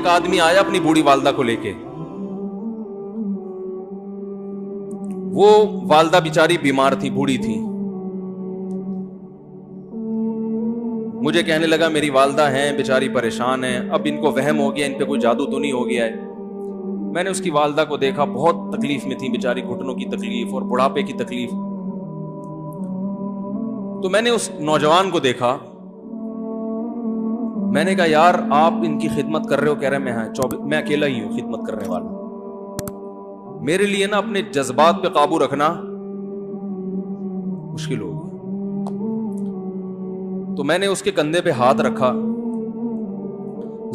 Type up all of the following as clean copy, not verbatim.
ایک آدمی آیا اپنی بوڑھی والدہ کو لے کے. وہ والدہ بیچاری بیمار تھی, بوڑھی تھی. مجھے کہنے لگا میری والدہ ہیں بیچاری پریشان ہیں, اب ان کو وہم ہو گیا, ان پہ کوئی جادو تو نہیں ہو گیا ہے. میں نے اس کی والدہ کو دیکھا, بہت تکلیف میں تھی بیچاری, گھٹنوں کی تکلیف اور بڑھاپے کی تکلیف. تو میں نے اس نوجوان کو دیکھا, میں نے کہا یار آپ ان کی خدمت کر رہے ہو؟ کہہ رہے میں اکیلا ہی ہوں خدمت کرنے والا. میرے لیے نا اپنے جذبات پہ قابو رکھنا مشکل ہو گیا. تو میں نے اس کے کندھے پہ ہاتھ رکھا.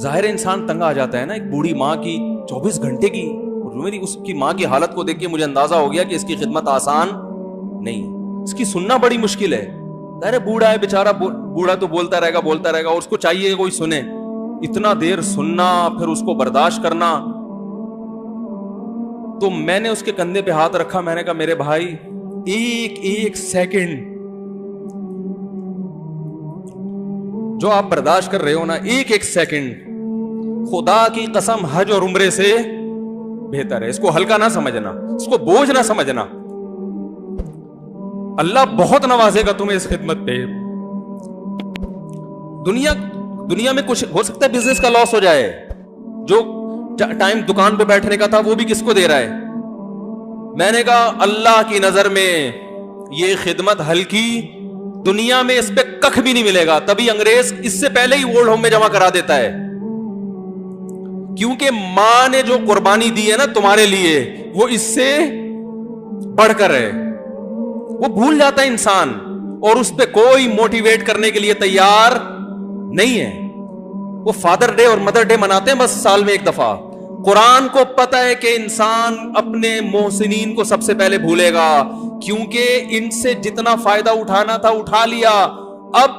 ظاہر انسان تنگ آ جاتا ہے نا, ایک بوڑھی ماں کی 24 گھنٹے کی, میری اس کی ماں کی حالت کو دیکھ کے مجھے اندازہ ہو گیا کہ اس کی خدمت آسان نہیں ہے, اس کی سننا بڑی مشکل ہے. ظاہر بوڑھا ہے بیچارہ, بوڑھا تو بولتا رہے گا, اور اس کو چاہیے کہ کوئی سنے. اتنا دیر سننا, پھر اس کو برداشت کرنا. تو میں نے اس کے کندھے پہ ہاتھ رکھا, میں نے کہا میرے بھائی ایک سیکنڈ جو آپ برداشت کر رہے ہو نا, ایک سیکنڈ خدا کی قسم حج اور عمرے سے بہتر ہے. اس کو ہلکا نہ سمجھنا, اس کو بوجھ نہ سمجھنا. اللہ بہت نوازے گا تمہیں اس خدمت پہ. دنیا میں کچھ ہو سکتا ہے بزنس کا لاس ہو جائے, جو ٹائم دکان پہ بیٹھنے کا تھا وہ بھی کس کو دے رہا ہے. میں نے کہا اللہ کی نظر میں یہ خدمت ہلکی, دنیا میں اس پہ کخ بھی نہیں ملے گا. تبھی انگریز اس سے پہلے ہی اولڈ ہوم میں جمع کرا دیتا ہے, کیونکہ ماں نے جو قربانی دی ہے نا تمہارے لیے, وہ اس سے بڑھ کر ہے. وہ بھول جاتا ہے انسان, اور اس پہ کوئی موٹیویٹ کرنے کے لیے تیار نہیں ہے. وہ فادر ڈے اور مدر ڈے مناتے ہیں بس سال میں ایک دفعہ. قرآن کو پتہ ہے کہ انسان اپنے محسنین کو سب سے پہلے بھولے گا, کیونکہ ان سے جتنا فائدہ اٹھانا تھا اٹھا لیا. اب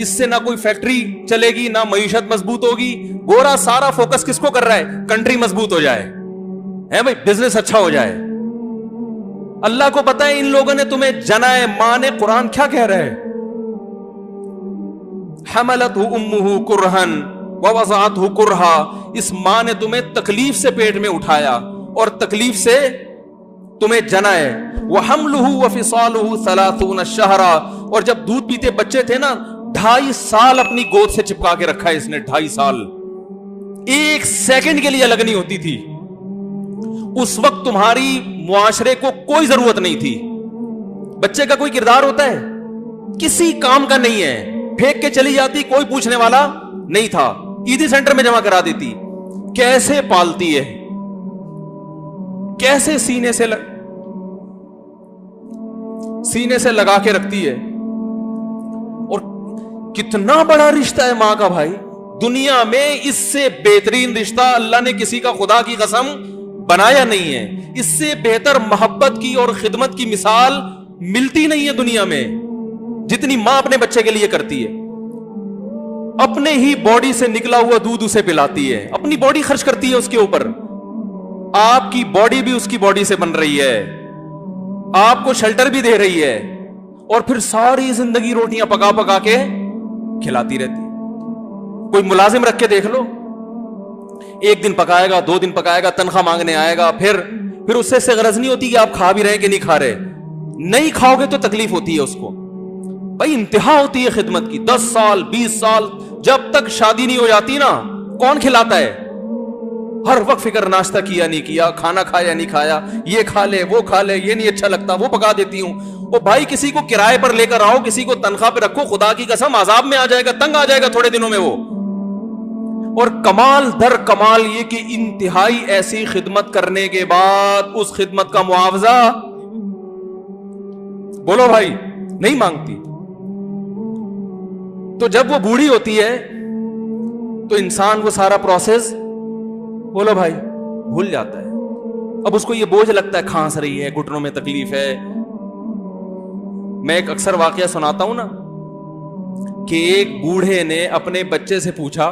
اس سے نہ کوئی فیکٹری چلے گی, نہ معیشت مضبوط ہوگی. گورا سارا فوکس کس کو کر رہا ہے؟ کنٹری مضبوط ہو جائے, ہے بھائی, بزنس اچھا ہو جائے. اللہ کو پتا ہے ان لوگوں نے تمہیں جنا ہے. ماں نے, قرآن کیا کہہ رہا ہے؟ حملتہ امہ کرہن ووضعتہ کرہا. اس ماں نے تمہیں تکلیف سے پیٹ میں اٹھایا اور تکلیف سے تمہیں جنا ہے. وحملہ وفصالہ 30 شہرا. اور جب دودھ پیتے بچے تھے نا, 2.5 سال اپنی گود سے چپکا کے رکھا ہے اس نے. 2.5 سال, ایک سیکنڈ کے لیے الگ نہیں ہوتی تھی. اس وقت تمہاری معاشرے کو کوئی ضرورت نہیں تھی. بچے کا کوئی کردار ہوتا ہے؟ کسی کام کا نہیں ہے. پھینک کے چلی جاتی, کوئی پوچھنے والا نہیں تھا. عیدی سینٹر میں جمع کرا دیتی. کیسے پالتی ہے, کیسے سینے سے لگا کے رکھتی ہے. اور کتنا بڑا رشتہ ہے ماں کا بھائی. دنیا میں اس سے بہترین رشتہ اللہ نے کسی کا خدا کی قسم بنایا نہیں ہے. اس سے بہتر محبت کی اور خدمت کی مثال ملتی نہیں ہے دنیا میں, جتنی ماں اپنے بچے کے لیے کرتی ہے. اپنے ہی باڈی سے نکلا ہوا دودھ اسے پلاتی ہے, اپنی باڈی خرچ کرتی ہے اس کے اوپر. آپ کی باڈی بھی اس کی باڈی سے بن رہی ہے, آپ کو شیلٹر بھی دے رہی ہے, اور پھر ساری زندگی روٹیاں پکا پکا کے کھلاتی رہتی. کوئی ملازم رکھ کے دیکھ لو, 1 دن پکائے گا, 2 دن پکائے گا, تنخواہ مانگنے آئے گا. پھر اس سے غرض نہیں ہوتی کہ آپ کھا بھی رہے ہیں کہ نہیں کھا رہے. نہیں کھاؤ گے تو تکلیف ہوتی ہے اس کو. بھائی انتہا ہوتی ہے خدمت کی. 10 سال 20 سال جب تک شادی نہیں ہو جاتی نا, کون کھلاتا ہے؟ ہر وقت فکر, ناشتہ کیا نہیں کیا, کھانا کھایا نہیں کھایا, یہ کھا لے وہ کھا لے, یہ نہیں اچھا لگتا وہ پکا دیتی ہوں. وہ بھائی کسی کو کرائے پر لے کر آؤ, کسی کو تنخواہ پہ رکھو, خدا کی قسم عذاب میں آ جائے گا, تنگ آ جائے گا تھوڑے دنوں میں وہ. اور کمال در کمال یہ کہ انتہائی ایسی خدمت کرنے کے بعد اس خدمت کا معاوضہ بولو بھائی نہیں مانگتی. تو جب وہ بوڑھی ہوتی ہے تو انسان وہ سارا پروسیس بولو بھائی بھول جاتا ہے. اب اس کو یہ بوجھ لگتا ہے, کھانس رہی ہے, گھٹنوں میں تکلیف ہے. میں ایک اکثر واقعہ سناتا ہوں نا کہ ایک بوڑھے نے اپنے بچے سے پوچھا,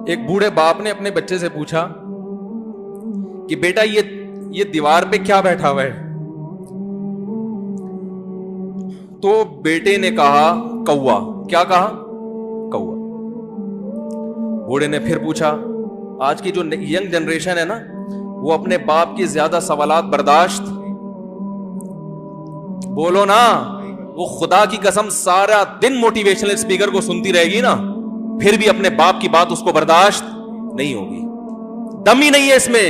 ایک بوڑھے باپ نے اپنے بچے سے پوچھا کہ بیٹا یہ دیوار پہ کیا بیٹھا ہوا ہے؟ تو تو بیٹے نے کہا کوا. کیا کہا؟ کوا. بوڑھے نے پھر پوچھا. آج کی جو ینگ جنریشن ہے نا, وہ اپنے باپ کے زیادہ سوالات برداشت, بولو نا, وہ خدا کی قسم سارا دن موٹیویشنل اسپیکر کو سنتی رہے گی نا, پھر بھی اپنے باپ کی بات اس کو برداشت نہیں ہوگی. دم ہی نہیں ہے اس میں,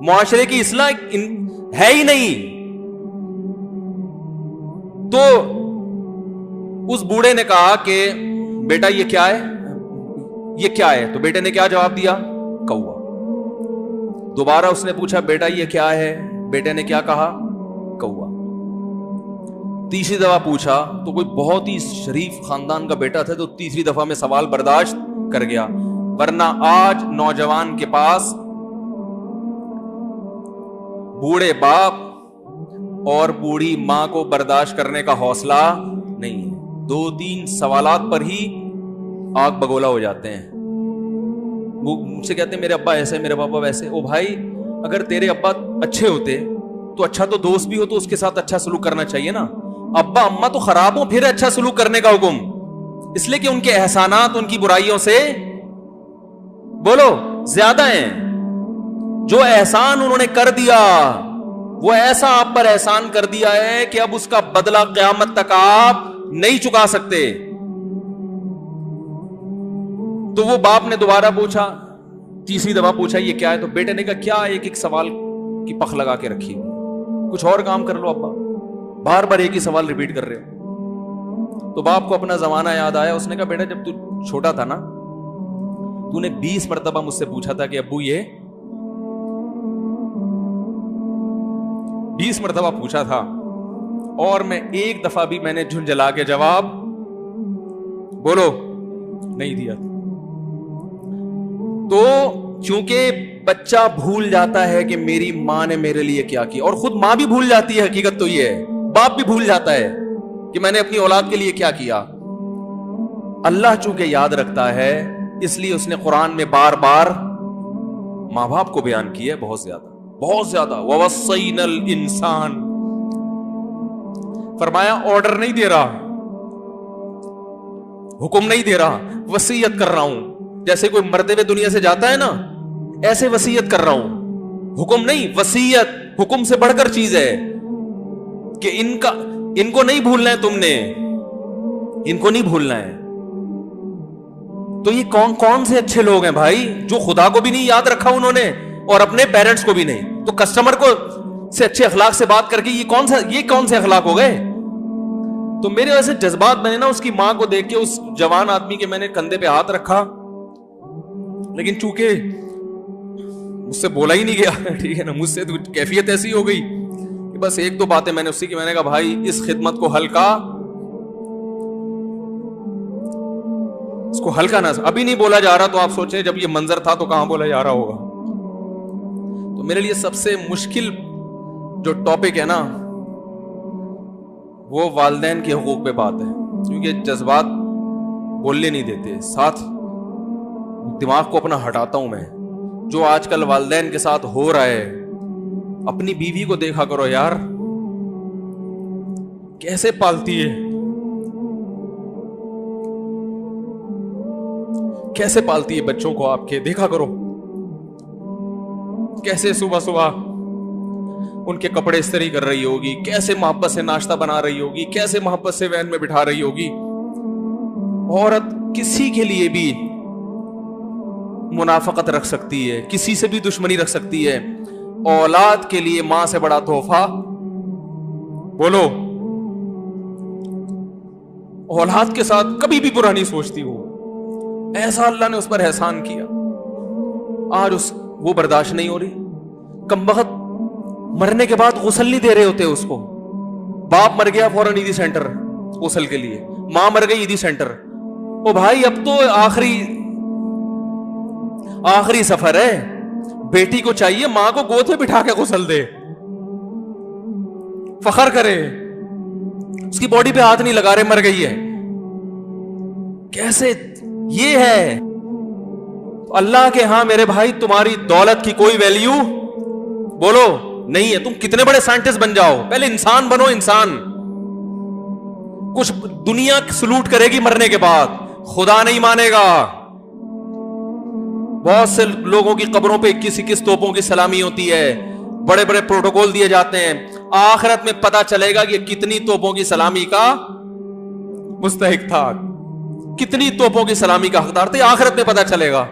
معاشرے کی اصلاح ہے ہی نہیں. تو اس بوڑھے نے کہا کہ بیٹا یہ کیا ہے, یہ کیا ہے؟ تو بیٹے نے کیا جواب دیا؟ کوا. دوبارہ اس نے پوچھا بیٹا یہ کیا ہے؟ بیٹے نے کیا کہا؟ کوا. تیسری دفعہ پوچھا تو کوئی بہت ہی شریف خاندان کا بیٹا تھا, تو تیسری دفعہ میں سوال برداشت کر گیا. ورنہ آج نوجوان کے پاس بوڑھے باپ اور بوڑھی ماں کو برداشت کرنے کا حوصلہ نہیں ہے. 2-3 سوالات پر ہی آگ بگولا ہو جاتے ہیں. وہ مجھ سے کہتے ہیں میرے ابا ایسے, میرے پاپا ویسے. او بھائی, اگر تیرے ابا اچھے ہوتے تو اچھا تو دوست بھی ہو تو اس کے ساتھ اچھا سلوک کرنا چاہیے نا. ابا اما تو خراب ہو پھر اچھا سلوک کرنے کا حکم, اس لیے کہ ان کے احسانات ان کی برائیوں سے بولو زیادہ ہیں. جو احسان انہوں نے کر دیا وہ ایسا آپ پر احسان کر دیا ہے کہ اب اس کا بدلہ قیامت تک آپ نہیں چکا سکتے. تو وہ باپ نے دوبارہ پوچھا, تیسری دفعہ پوچھا یہ کیا ہے؟ تو بیٹے نے کہا کیا ایک سوال کی پخ لگا کے رکھی, کچھ اور کام کر لو ابا, بار بار ایک ہی سوال ریپیٹ کر رہے ہو. تو باپ کو اپنا زمانہ یاد آیا. اس نے کہا بیٹا جب تو چھوٹا تھا نا, تو نے 20 مرتبہ مجھ سے پوچھا تھا کہ ابو یہ 20 مرتبہ پوچھا تھا, اور میں ایک دفعہ بھی میں نے جھنجھلا کے جواب بولو نہیں دیا. تو چونکہ بچہ بھول جاتا ہے کہ میری ماں نے میرے لیے کیا کیا, اور خود ماں بھی بھول جاتی ہے, حقیقت تو یہ ہے, باپ بھی بھول جاتا ہے کہ میں نے اپنی اولاد کے لیے کیا کیا. اللہ چونکہ یاد رکھتا ہے اس لیے اس نے قرآن میں بار بار ماں باپ کو بیان کیا ہے, بہت زیادہ بہت زیادہ. وَوَصَّيْنَا الْإِنسَانَ, فرمایا آرڈر نہیں دے رہا, حکم نہیں دے رہا, وصیت کر رہا ہوں. جیسے کوئی مرتے ہوئے دنیا سے جاتا ہے نا, ایسے وصیت کر رہا ہوں, حکم نہیں. وصیت حکم سے بڑھ کر چیز ہے کہ ان کو نہیں بھولنا ہے, تم نے ان کو نہیں بھولنا ہے. تو یہ کون سے اچھے لوگ ہیں بھائی, جو خدا کو بھی نہیں یاد رکھا انہوں نے اور اپنے پیرنٹس کو بھی نہیں. تو کسٹمر کو سے اچھے اخلاق سے بات کر کے یہ کون سے اخلاق ہو گئے. تو میرے ویسے جذبات, میں نے نا اس کی ماں کو دیکھ کے اس جوان آدمی کے میں نے کندھے پہ ہاتھ رکھا, لیکن چونکہ مجھ سے بولا ہی نہیں گیا, ٹھیک ہے نا, مجھ سے تو کیفیت ایسی ہو گئی کہ بس ایک دو باتیں میں نے اسی کی, میں نے کہا بھائی اس خدمت کو ہلکا, اس کو ہلکا نہ, ابھی نہیں بولا جا رہا تو آپ سوچیں جب یہ منظر تھا تو کہاں بولا جا رہا ہوگا. تو میرے لیے سب سے مشکل جو ٹاپک ہے نا وہ والدین کے حقوق پہ بات ہے, کیونکہ جذبات بولنے نہیں دیتے, ساتھ دماغ کو اپنا ہٹاتا ہوں میں. جو آج کل والدین کے ساتھ ہو رہا ہے, اپنی بیوی کو دیکھا کرو یار, کیسے پالتی ہے, کیسے پالتی ہے بچوں کو آپ کے, دیکھا کرو کیسے صبح صبح ان کے کپڑے استری کر رہی ہوگی, کیسے محبت سے ناشتہ بنا رہی ہوگی, کیسے محبت سے وین میں بٹھا رہی ہوگی. عورت کسی کے لیے بھی منافقت رکھ سکتی ہے, کسی سے بھی دشمنی رکھ سکتی ہے. اولاد کے لیے ماں سے بڑا تحفہ بولو, اولاد کے ساتھ کبھی بھی برا نہیں سوچتی وہ, ایسا اللہ نے اس پر احسان کیا. آج وہ برداشت نہیں ہو رہی. کمبخت مرنے کے بعد غسل نہیں دے رہے ہوتے اس کو, باپ مر گیا فوراً عیدی سینٹر غسل کے لیے, ماں مر گئی عیدی سینٹر. او بھائی اب تو آخری سفر ہے, بیٹی کو چاہیے ماں کو گود میں بٹھا کے غسل دے, فخر کرے, اس کی باڈی پہ ہاتھ نہیں لگا رہے, مر گئی ہے. کیسے یہ ہے اللہ کے ہاں میرے بھائی, تمہاری دولت کی کوئی ویلیو بولو نہیں ہے. تم کتنے بڑے سائنٹسٹ بن جاؤ, پہلے انسان بنو, انسان. کچھ دنیا سلوٹ کرے گی مرنے کے بعد، خدا نہیں مانے گا. بہت سے لوگوں کی قبروں پہ 21 توپوں کی سلامی ہوتی ہے، بڑے بڑے پروٹوکول دیے جاتے ہیں. آخرت میں پتا چلے گا کہ کتنی توپوں کی سلامی کا مستحق تھا، کتنی توپوں کی سلامی کا حقدار تھے، آخرت میں پتا چلے گا.